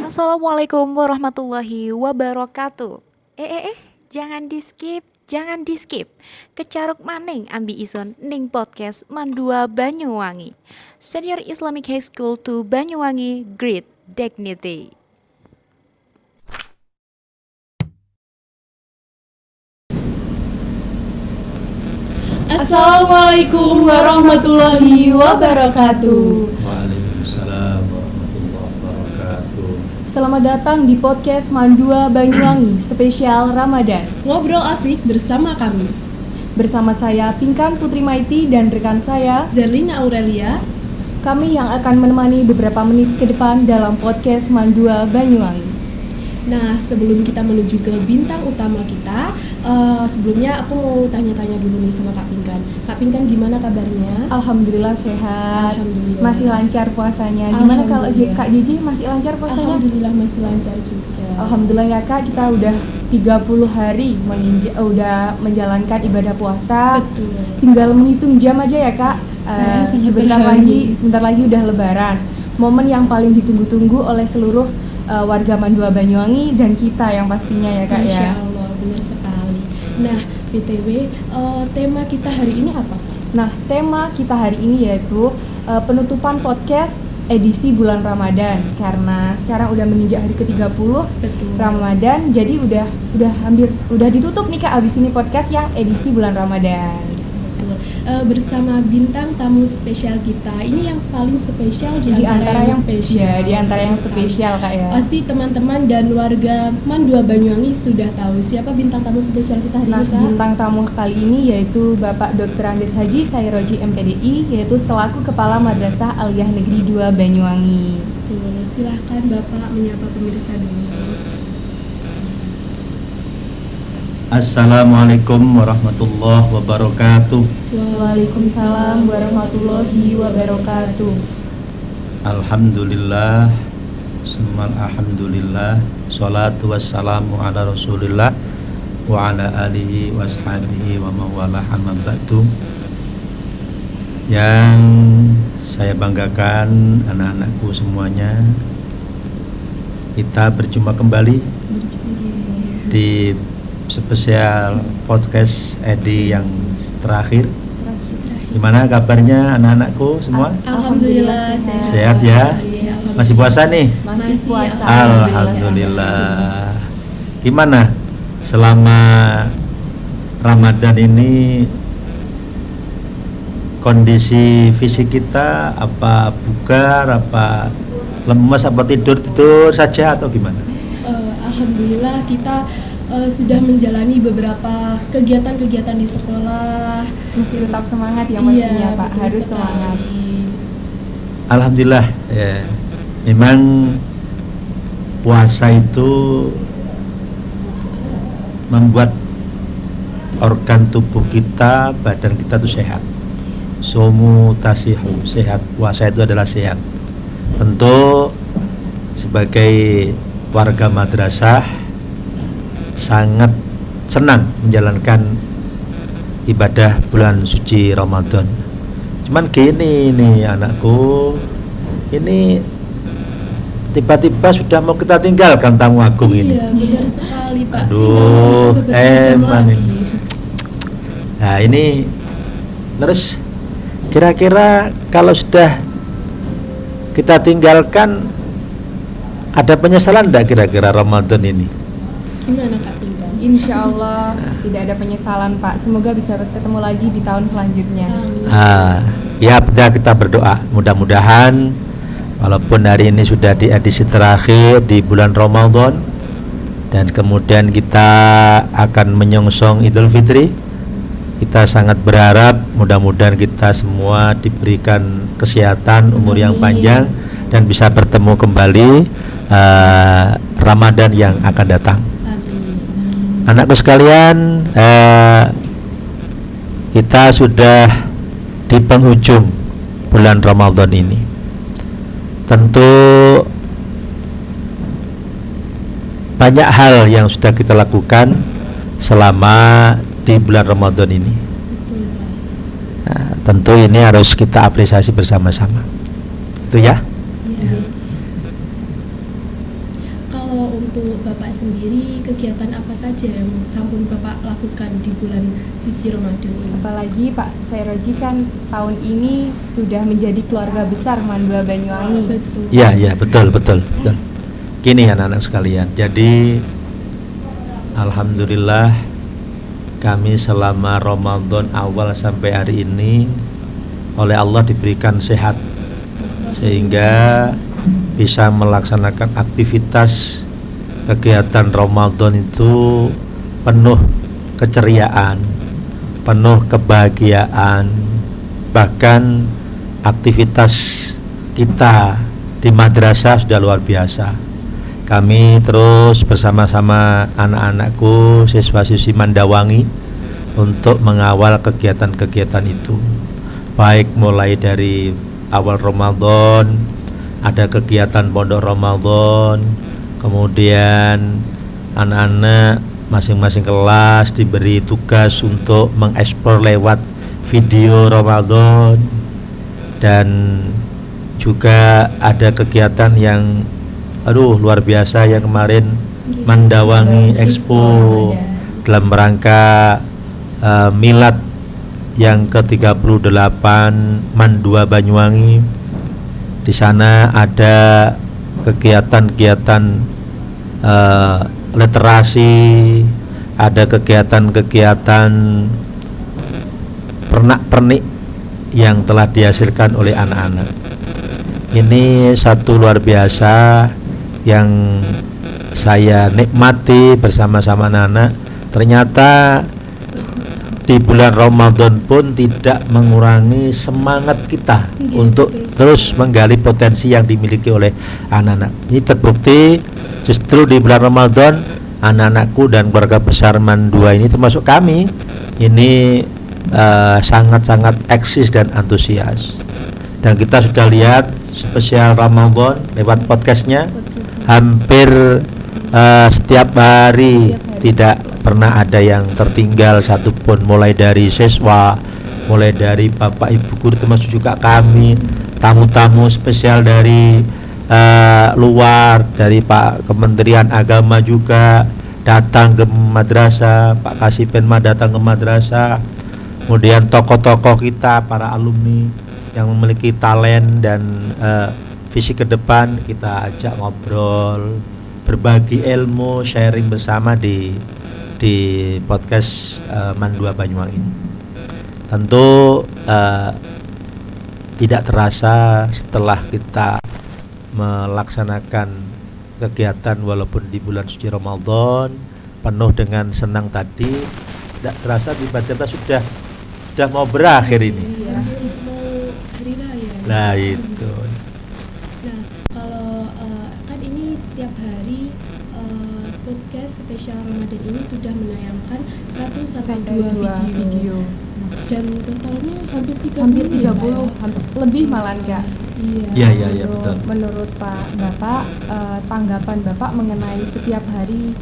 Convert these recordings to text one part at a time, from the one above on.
Assalamualaikum warahmatullahi wabarakatuh. Jangan di skip. Kecaruk maning ambi ison ning podcast Mandua Banyuwangi. Senior Islamic High School to Banyuwangi, Great Dignity. Assalamualaikum warahmatullahi wabarakatuh. Waalaikumsalam warahmatullahi wabarakatuh. Selamat datang di podcast Mandua Banyuwangi spesial Ramadan. Ngobrol asik bersama kami, Bersama saya Pinkan Putri Maiti dan rekan saya Zerlina Aurelia. Kami yang akan menemani beberapa menit ke depan dalam podcast Mandua Banyuwangi. Nah, sebelum kita menuju ke bintang utama kita, sebelumnya aku mau tanya-tanya dulu nih sama Kak Pinkan. Kak Pinkan gimana kabarnya? Alhamdulillah sehat. Alhamdulillah. Masih lancar puasanya. Gimana kalau Alhamdulillah. Kak JJ masih lancar puasanya? Alhamdulillah masih lancar juga. Alhamdulillah ya Kak, kita udah 30 hari udah menjalankan ibadah puasa. Betul. Tinggal menghitung jam aja ya Kak. Saya sangat Sebentar lagi udah lebaran. Momen yang paling ditunggu-tunggu oleh seluruh warga Mandua Banyuwangi dan kita yang pastinya ya Kak Masya ya. Allah, benar sekali. Nah, BTW, tema kita hari ini apa? Nah, tema kita hari ini yaitu penutupan podcast edisi bulan Ramadan. Karena sekarang udah menginjak hari ke-30 Betul. Ramadan, jadi udah ditutup nih Kak abis ini podcast yang edisi bulan Ramadan. Betul. Bersama bintang tamu spesial kita. Ini yang paling spesial di antara yang spesial. Ya, di antara yang spesial Kak ya. Pasti teman-teman dan warga Mandua Banyuwangi sudah tahu siapa bintang tamu spesial kita hari Nah, ini, Kak. bintang tamu kali ini yaitu Bapak Dr. Andes Haji Sairoji MPDI, yaitu selaku Kepala Madrasah Aliyah Negeri 2 Banyuwangi. Betul. Silahkan Bapak menyapa pemirsa dulu. Assalamualaikum warahmatullahi wabarakatuh. Waalaikumsalam warahmatullahi wabarakatuh. Alhamdulillah, summa alhamdulillah, sholatu wassalamu ala rasulillah wa ala alihi wa ashabihi wa mawalah amma ba'du. Yang saya banggakan anak-anakku semuanya, kita berjumpa kembali di spesial podcast Edi yang terakhir. Gimana kabarnya anak-anakku semua? Alhamdulillah Sehat ya? Iya, Masih puasa nih? Masih puasa. Alhamdulillah. Gimana selama Ramadan ini kondisi fisik kita, apa bugar, apa lemes, apa tidur saja atau gimana? Alhamdulillah kita sudah menjalani beberapa kegiatan-kegiatan di sekolah. Masih tetap semangat ya pastinya Iya, Pak, betul harus sekali. semangat. Alhamdulillah ya. Memang puasa itu membuat organ tubuh kita, badan kita itu sehat. Somu tasihu, sehat. Puasa itu adalah sehat. Tentu sebagai warga madrasah sangat senang menjalankan ibadah bulan suci Ramadan. Cuman gini nih anakku, ini tiba-tiba sudah mau kita tinggalkan tamu agung ini. Iya, benar sekali Pak. Aduh, Tinggal beberapa jam lagi. Nah ini terus kira-kira kalau sudah kita tinggalkan ada penyesalan enggak kira-kira Ramadan ini? Gimana Kak Pinkan? Insya Allah tidak ada penyesalan Pak. Semoga bisa ketemu lagi di tahun selanjutnya. Ya udah kita berdoa mudah-mudahan walaupun hari ini sudah di edisi terakhir di bulan Ramadan dan kemudian kita akan menyongsong Idul Fitri, kita sangat berharap mudah-mudahan kita semua diberikan kesehatan, umur yang panjang dan bisa bertemu kembali Ramadan yang akan datang. Anakku sekalian, kita sudah di penghujung bulan Ramadan ini. Tentu banyak hal yang sudah kita lakukan selama di bulan Ramadan ini. Nah, tentu ini harus kita apresiasi bersama-sama. Itu ya. untuk Bapak sendiri, kegiatan apa saja yang sampun Bapak lakukan di bulan suci Ramadan ini? Apalagi Pak Sairoji kan tahun ini sudah menjadi keluarga besar Mandua Banyuwangi. Betul. Ya, betul. Gini anak-anak sekalian. Jadi alhamdulillah kami selama Ramadan awal sampai hari ini oleh Allah diberikan sehat sehingga bisa melaksanakan aktivitas kegiatan Ramadan itu penuh keceriaan, penuh kebahagiaan. Bahkan aktivitas kita di madrasah sudah luar biasa. Kami terus bersama-sama anak-anakku, siswa-siswi Mandawangi untuk mengawal kegiatan-kegiatan itu. Baik mulai dari awal Ramadan, ada kegiatan pondok Ramadan, kemudian anak-anak masing-masing kelas diberi tugas untuk mengeksplor lewat video Ramadan, dan juga ada kegiatan yang luar biasa yang kemarin Mandawangi Expo dalam rangka milad yang ke-38 Mandua Banyuwangi. Di sana ada kegiatan-kegiatan literasi, ada kegiatan-kegiatan pernak-pernik yang telah dihasilkan oleh anak-anak. Ini satu luar biasa yang saya nikmati bersama-sama anak-anak. Ternyata di bulan Ramadan pun tidak mengurangi semangat kita untuk terus menggali potensi yang dimiliki oleh anak-anak. Ini terbukti justru di bulan Ramadan anak-anakku dan keluarga besar Mandua ini termasuk kami ini sangat-sangat eksis dan antusias. Dan kita sudah lihat spesial Ramadan lewat podcastnya hampir setiap hari tidak pernah ada yang tertinggal satupun, mulai dari siswa, mulai dari bapak ibu guru, termasuk juga kami, tamu-tamu spesial dari luar, dari Pak Kementerian Agama juga datang ke madrasah, Pak Kasipenma datang ke madrasah, kemudian tokoh-tokoh kita, para alumni yang memiliki talent dan visi ke depan kita ajak ngobrol, berbagi ilmu, sharing bersama di podcast Mandua Banyuwangi. Tentu tidak terasa setelah kita melaksanakan kegiatan walaupun di bulan suci Ramadan penuh dengan senang tadi, tidak terasa tiba-tiba sudah mau berakhir ini. Mau hari raya. Nah itu. Nah, kalau kan ini setiap hari podcast spesial Ramadan ini sudah menayangkan 1 sampai 2 video. Dan totalnya hampir 30 ya, Pak, ya? hampir lebih malah enggak. Iya betul. Menurut Bapak, tanggapan Bapak mengenai setiap hari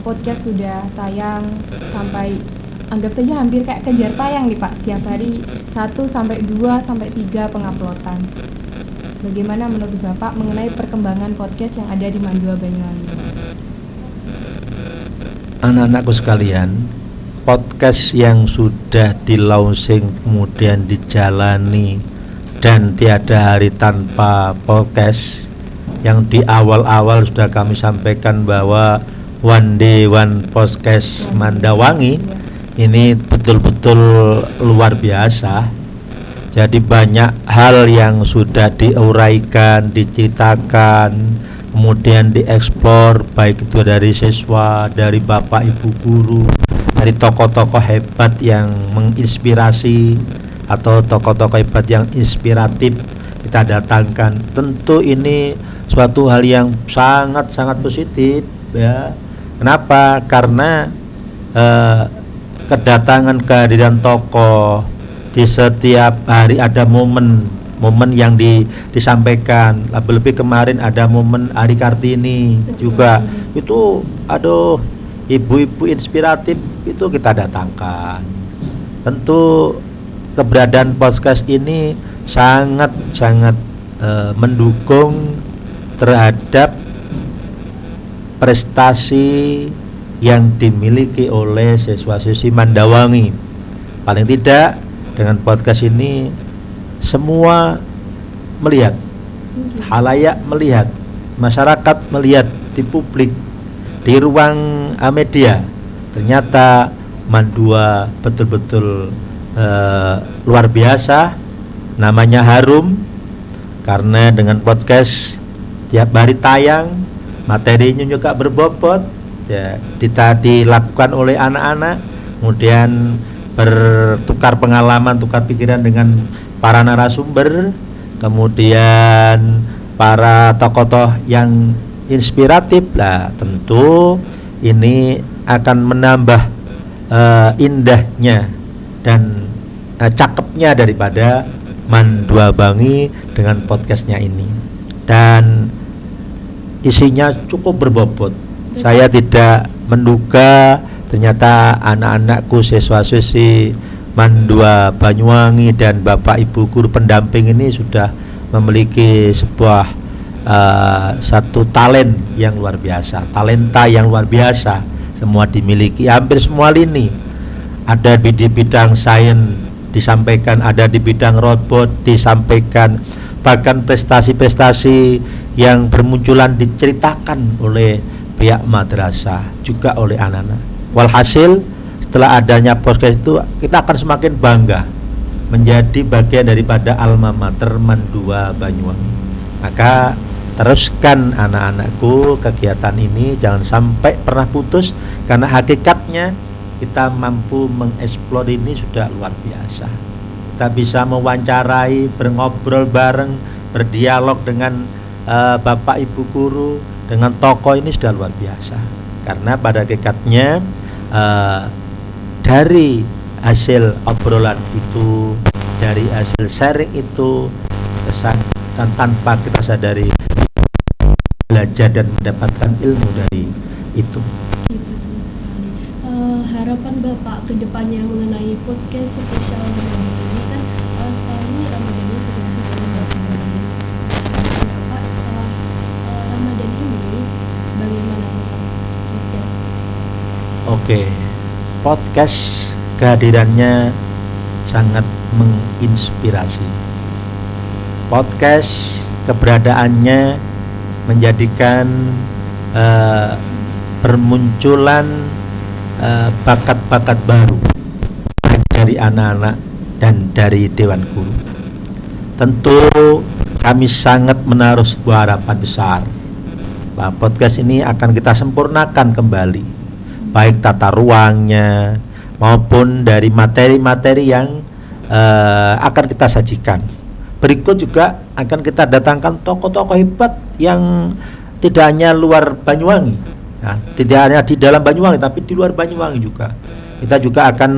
podcast sudah tayang sampai anggap saja hampir kayak kejar tayang nih Pak, setiap hari 1 sampai 2 sampai 3 penguploadan. Bagaimana menurut Bapak mengenai perkembangan podcast yang ada di Mandua Banyuwangi? Anak-anakku sekalian, podcast yang sudah di launching kemudian dijalani dan tiada hari tanpa podcast, yang di awal-awal sudah kami sampaikan bahwa one day one podcast Mandawangi ini betul-betul luar biasa. Jadi banyak hal yang sudah diuraikan, diceritakan, kemudian dieksplor, baik itu dari siswa, dari bapak ibu guru, dari tokoh-tokoh hebat yang menginspirasi atau tokoh-tokoh hebat yang inspiratif kita datangkan. Tentu ini suatu hal yang sangat-sangat positif ya. Kenapa? Karena kedatangan kehadiran tokoh di setiap hari ada momen yang disampaikan. Lebih-lebih kemarin ada momen Ari Kartini juga. Itu ibu-ibu inspiratif itu kita datangkan. Tentu keberadaan podcast ini sangat-sangat mendukung terhadap prestasi yang dimiliki oleh siswa-siswi Mandawangi. Paling tidak dengan podcast ini semua melihat, halayak melihat, masyarakat melihat di publik, di ruang media, ternyata Mandua betul-betul luar biasa, namanya harum karena dengan podcast tiap hari tayang, materinya juga berbobot ya, dilakukan oleh anak-anak, kemudian bertukar pengalaman, tukar pikiran dengan para narasumber, kemudian para tokoh-tokoh yang inspiratif lah, tentu ini akan menambah indahnya dan cakepnya daripada Mandua Bangi dengan podcastnya ini, dan isinya cukup berbobot. Saya tidak menduga ternyata anak-anakku, siswa-siswi Mandua Banyuwangi dan Bapak Ibu guru pendamping ini sudah memiliki sebuah satu talent yang luar biasa, talenta yang luar biasa, semua dimiliki, hampir semua lini. Ada di bidang sains disampaikan, ada di bidang robot disampaikan, bahkan prestasi-prestasi yang bermunculan diceritakan oleh pihak madrasah, juga oleh anak-anak. Walhasil setelah adanya podcast itu kita akan semakin bangga menjadi bagian daripada alma mater Mandua Banyuwangi. Maka teruskan anak-anakku kegiatan ini, jangan sampai pernah putus, karena hakikatnya kita mampu mengeksplor ini sudah luar biasa. Kita bisa mewawancarai, berngobrol bareng, berdialog dengan Bapak Ibu guru, dengan tokoh, ini sudah luar biasa. Karena pada hakikatnya dari hasil obrolan itu, dari hasil sharing itu, kesan dan tanpa kita sadari belajar dan mendapatkan ilmu dari itu. Betul sekali. Harapan Bapak ke depannya mengenai podcast spesial Ramadan ini kan sekarang ini Ramadannya sudah habis. Harapan Bapak setelah Ramadan ini bagaimana tentang podcast? Oke, podcast kehadirannya sangat menginspirasi. Podcast keberadaannya menjadikan bermunculan bakat-bakat baru dari anak-anak dan dari Dewan Guru. Tentu kami sangat menaruh sebuah harapan besar bahwa podcast ini akan kita sempurnakan kembali, baik tata ruangnya maupun dari materi-materi yang akan kita sajikan. Berikut juga akan kita datangkan tokoh-tokoh hebat yang tidak hanya luar Banyuwangi, nah, tidak hanya di dalam Banyuwangi tapi di luar Banyuwangi juga. Kita juga akan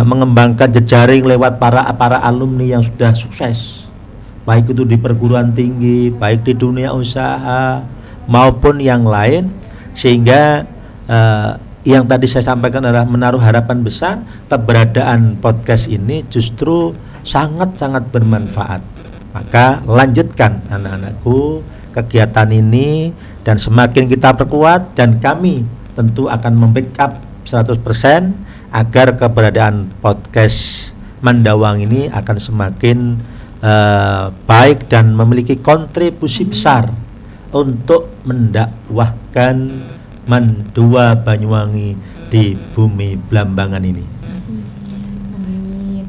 mengembangkan jejaring lewat para alumni yang sudah sukses, baik itu di perguruan tinggi, baik di dunia usaha maupun yang lain, sehingga yang tadi saya sampaikan adalah menaruh harapan besar keberadaan podcast ini justru sangat-sangat bermanfaat. Maka lanjutkan anak-anakku kegiatan ini, dan semakin kita perkuat, dan kami tentu akan membackup 100% agar keberadaan podcast Mandawang ini akan semakin baik dan memiliki kontribusi besar untuk mendakwahkan Mandua Banyuwangi di bumi Blambangan ini. Amin.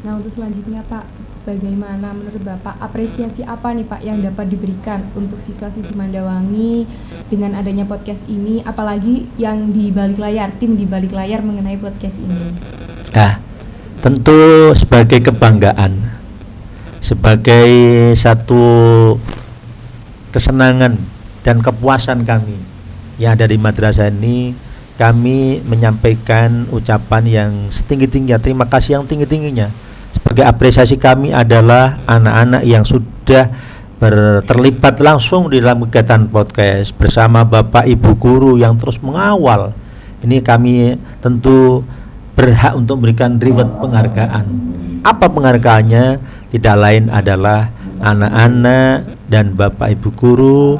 Nah, untuk selanjutnya Pak, bagaimana menurut Bapak, apresiasi apa nih Pak yang dapat diberikan untuk siswa-siswi Mandawangi dengan adanya podcast ini, apalagi yang di balik layar, tim di balik layar mengenai podcast ini? Nah, tentu sebagai kebanggaan, sebagai satu kesenangan dan kepuasan kami yang ada di madrasah ini, kami menyampaikan ucapan yang setinggi-tingginya, terima kasih yang tinggi-tingginya. Sebagai apresiasi kami adalah anak-anak yang sudah terlibat langsung di dalam kegiatan podcast bersama Bapak Ibu guru yang terus mengawal. Ini kami tentu berhak untuk memberikan reward penghargaan. Apa penghargaannya? Tidak lain adalah anak-anak dan Bapak Ibu guru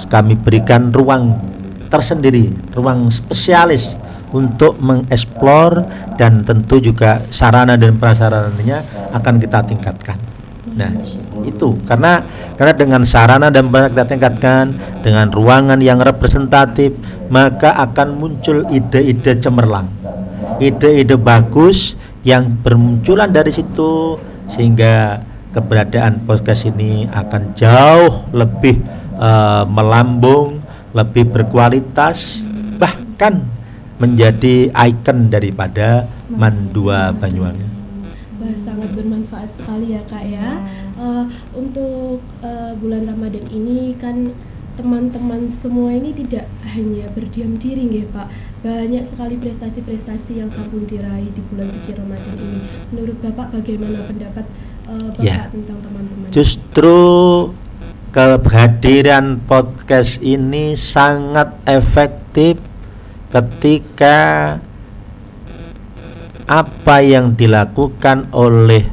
kami berikan ruang tersendiri, ruang spesialis untuk mengeksplor, dan tentu juga sarana dan prasarananya akan kita tingkatkan. Nah, itu karena dengan sarana dan prasarana kita tingkatkan, dengan ruangan yang representatif, maka akan muncul ide-ide cemerlang, ide-ide bagus yang bermunculan dari situ, sehingga keberadaan podcast ini akan jauh lebih melambung, lebih berkualitas, bahkan menjadi ikon daripada Mandua Banyuwangi. Wah, sangat bermanfaat sekali ya Kak ya. Untuk bulan Ramadan ini kan teman-teman semua ini tidak hanya berdiam diri nggih Pak. Banyak sekali prestasi-prestasi yang sampun diraih di bulan suci Ramadan ini. Menurut Bapak bagaimana pendapat Bapak tentang teman-teman? Justru kehadiran podcast ini sangat efektif ketika apa yang dilakukan oleh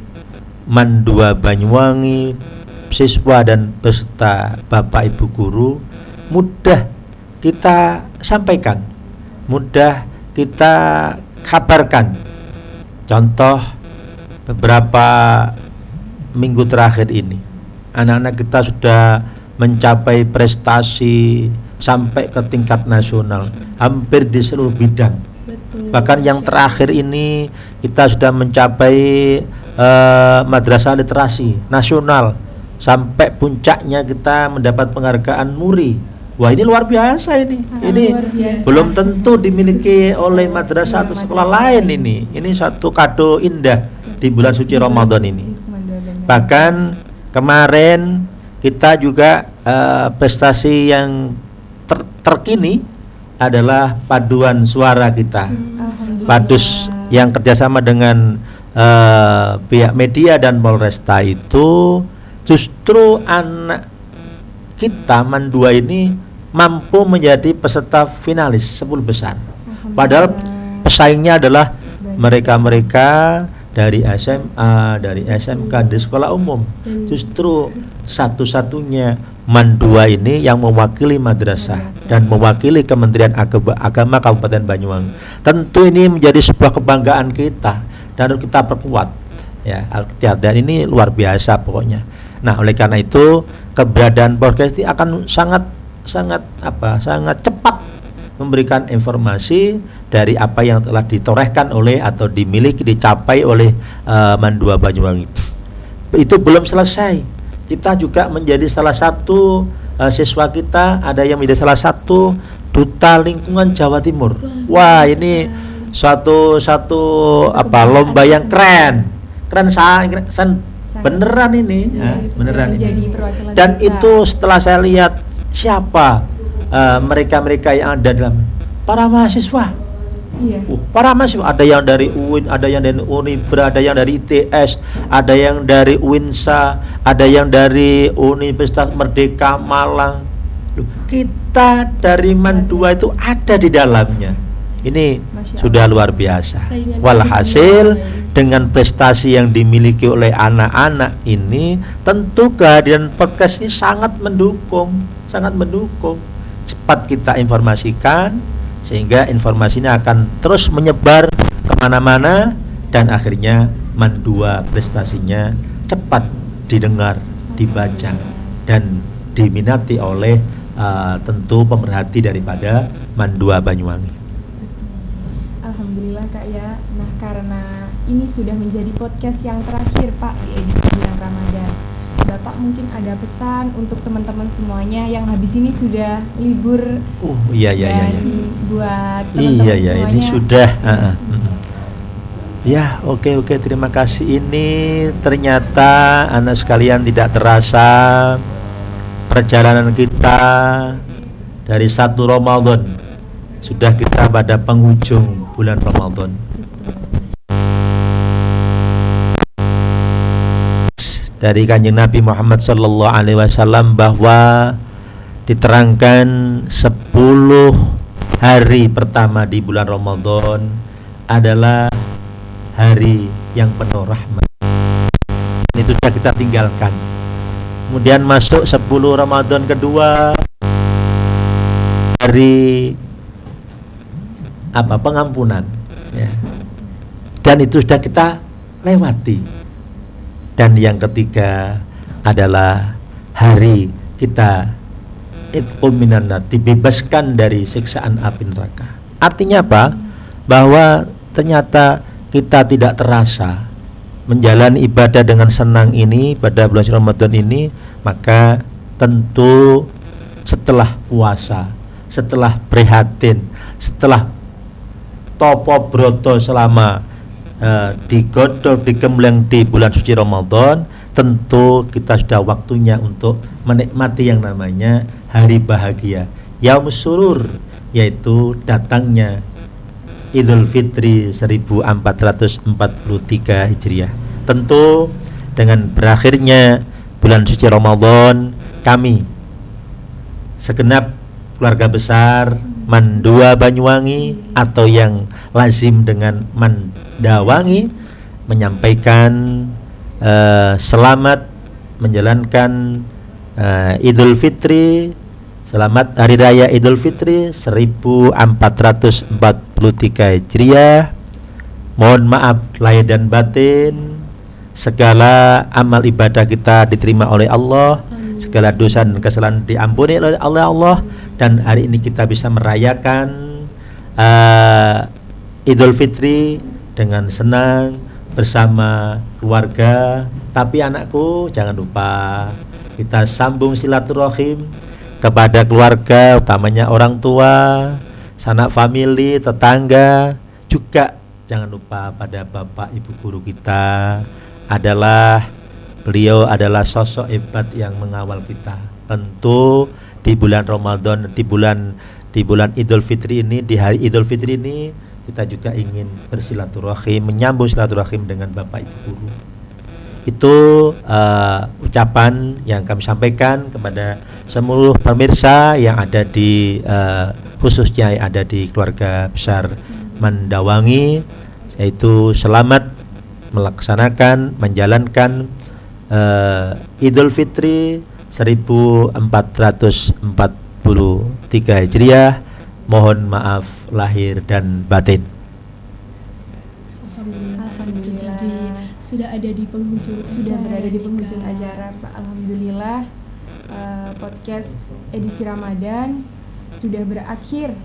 Mandua Banyuwangi, siswa dan peserta Bapak Ibu guru mudah kita sampaikan, mudah kita kabarkan. Contoh beberapa minggu terakhir ini anak-anak kita sudah mencapai prestasi sampai ke tingkat nasional hampir di seluruh bidang. Betul. Bahkan yang terakhir ini kita sudah mencapai madrasah literasi nasional, sampai puncaknya kita mendapat penghargaan MURI. Wah, ini luar biasa ini. Sangat Ini luar biasa. belum tentu dimiliki oleh madrasah atau sekolah lain ini. Ini satu kado indah di bulan suci Ramadan ini. Bahkan kemarin kita juga prestasi yang terkini adalah paduan suara kita, Padus yang kerjasama dengan pihak media dan Polresta itu justru anak kita Mandua ini mampu menjadi peserta finalis 10 besar. Padahal pesaingnya adalah mereka-mereka dari SMA, dari SMK, dari sekolah umum. Justru satu-satunya Mandua ini yang mewakili madrasah dan mewakili Kementerian Agama Kabupaten Banyuwangi. Tentu ini menjadi sebuah kebanggaan kita dan harus kita perkuat ya. Dan ini luar biasa pokoknya. Nah, oleh karena itu keberadaan podcast ini akan sangat cepat memberikan informasi dari apa yang telah ditorehkan oleh atau dimiliki, dicapai oleh Mandua Banyuwangi. Itu belum selesai. Kita juga menjadi salah satu siswa kita, ada yang menjadi salah satu duta lingkungan Jawa Timur. Wah, ini suatu lomba yang keren beneran ini ya, beneran ini. Dan itu setelah saya lihat siapa mereka-mereka yang ada dalam para mahasiswa. Para mahasiswa, ada yang dari UIN, ada yang dari Unibra, ada yang dari ITS, ada yang dari UINSA, ada yang dari Universitas Merdeka Malang. Kita dari Mandua itu ada di dalamnya. Ini sudah luar biasa. Walhasil dengan prestasi yang dimiliki oleh anak-anak ini, tentu kehadiran podcast ini sangat mendukung. Cepat kita informasikan, sehingga informasinya akan terus menyebar kemana-mana, dan akhirnya Mandua prestasinya cepat didengar, dibaca, dan diminati oleh tentu pemerhati daripada Mandua Banyuwangi. Alhamdulillah Kak ya. Nah, karena ini sudah menjadi podcast yang terakhir Pak di edisi bulan Ramadan, Bapak mungkin ada pesan untuk teman-teman semuanya yang habis ini sudah libur. Iya. Buat teman-teman semuanya. Ini sudah. Ya, oke, terima kasih. Ini ternyata anak sekalian tidak terasa perjalanan kita dari 1 Ramadan sudah kita pada penghujung bulan Ramadan. Dari Kanjeng Nabi Muhammad sallallahu alaihi wasallam bahwa diterangkan 10 hari pertama di bulan Ramadan adalah hari yang penuh rahmat. Itu sudah kita tinggalkan. Kemudian masuk 10 Ramadan kedua, hari pengampunan, ya. Dan itu sudah kita lewati. Dan yang ketiga adalah hari kita dibebaskan dari siksaan api neraka. Artinya apa? Bahwa ternyata kita tidak terasa menjalani ibadah dengan senang ini pada bulan Ramadan ini, maka tentu setelah puasa, setelah prihatin, setelah topo broto selama digodok, digembleng di bulan suci Ramadan, tentu kita sudah waktunya untuk menikmati yang namanya hari bahagia, Yaumus Surur, yaitu datangnya Idul Fitri 1443 Hijriah. Tentu dengan berakhirnya bulan suci Ramadan, kami segenap keluarga besar Mandua Banyuwangi atau yang lazim dengan Mandawangi menyampaikan selamat menjalankan Idul Fitri. Selamat Hari Raya Idul Fitri 1443 Hijriah. Mohon maaf lahir dan batin. Segala amal ibadah kita diterima oleh Allah. Segala dosa dan kesalahan diampuni oleh Allah. Dan hari ini kita bisa merayakan Idul Fitri dengan senang bersama keluarga. Tapi anakku, jangan lupa kita sambung silaturahim kepada keluarga, utamanya orang tua, sanak famili, tetangga. Juga jangan lupa pada Bapak Ibu guru kita, beliau adalah sosok hebat yang mengawal kita. Tentu di bulan Ramadan, di bulan Idul Fitri ini, di hari Idul Fitri ini, kita juga ingin bersilaturahim, menyambung silaturahim dengan Bapak Ibu guru. Itu ucapan yang kami sampaikan kepada seluruh pemirsa yang ada di khususnya yang ada di keluarga besar Mandawangi, yaitu selamat melaksanakan menjalankan Idul Fitri 1443 Hijriah. Mohon maaf lahir dan batin. Sudah ada di penghujung, sudah berada di penghujung acara, Pak. Alhamdulillah, podcast edisi Ramadan sudah berakhir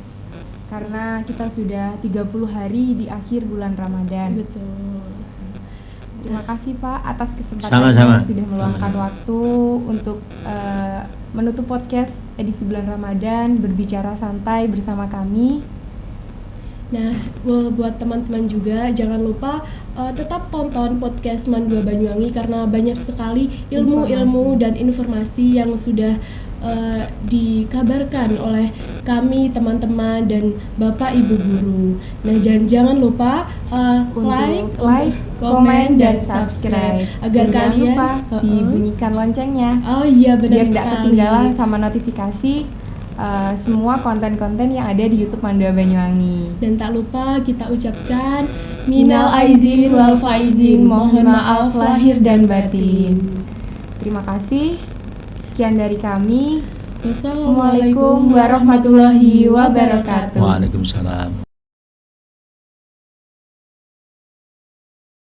karena kita sudah 30 hari di akhir bulan Ramadan. Betul. Terima kasih Pak atas kesempatannya. Sama-sama. Sudah meluangkan waktu untuk menutup podcast edisi bulan Ramadan, berbicara santai bersama kami. Nah, buat teman-teman juga jangan lupa tetap tonton podcast Mandua Banyuwangi karena banyak sekali ilmu-ilmu dan informasi yang sudah dikabarkan oleh kami teman-teman dan Bapak Ibu guru. Nah, jangan lupa like, komen dan subscribe agar dan kalian jangan lupa dibunyikan loncengnya. Oh iya, benar biar sekali. tidak ketinggalan sama notifikasi semua konten-konten yang ada di YouTube Mandua Banyuwangi. Dan tak lupa kita ucapkan minal aizin wal faizin, mohon maaf lahir dan batin. Terima kasih. Sekian dari kami. Wassalamualaikum Wassalamualaikum warahmatullahi wabarakatuh. Waalaikumsalam.